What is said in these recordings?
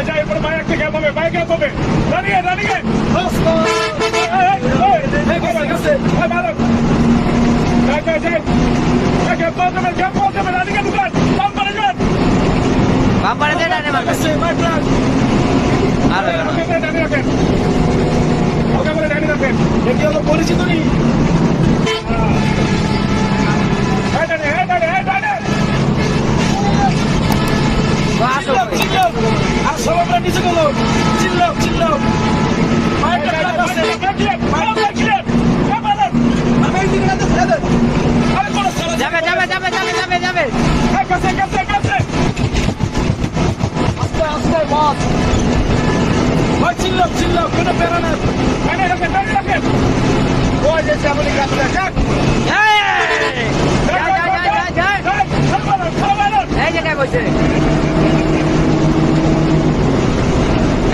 ভাই যাই এরপরে ভাই একটা গ্যাপ হবে ভাই গ্যাপ হবে দাঁড়িয়ে দাঁড়িয়ে ভাই ভালো যাই যাই যাই গ্যাপ পাওয়া যাবে দাঁড়িয়ে দোকান বাম পারে যান বাম্পারে দে ডানে মার আরে দাঁড়িয়ে রাখেন ওকে বলে দাঁড়িয়ে রাখেন এটি হলো পরিচিত নি আর সবাই নিচে গেল চিল্লাও চিল্লাও যাবে যাবে যাবে যাবে যাবে যাবে আস্তে আস্তে বস ভাই চিল্লাও চিল্লাও কোনো প্যারা না ওই যে চাবলি কাটটা যাক এই জায়গায় বসে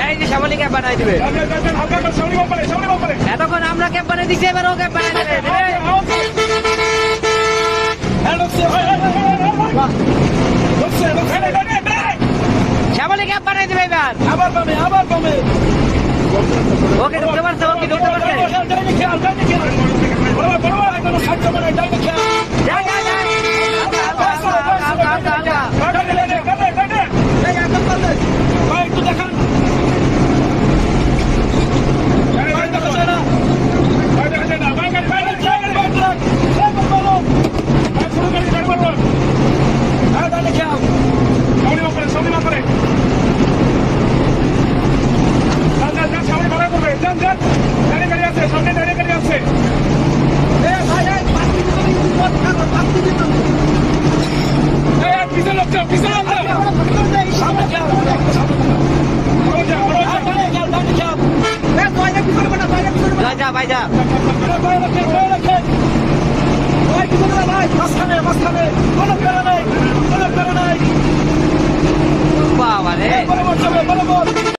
এই যে শ্যামলী ক্যাম্প বানাই দিবে এতক্ষণ আমরা ক্যাম্প বানিয়ে দিচ্ছি এবার ও ক্যাম্প বানিয়ে দেবে শ্যামলী ক্যাম্প বানাই দেবে এবার আবার পাবে ওকে ঢুকতে পারছে ওকে ঢুকতে পারছে একটু দেখান যা ভাই যা মাঝখানে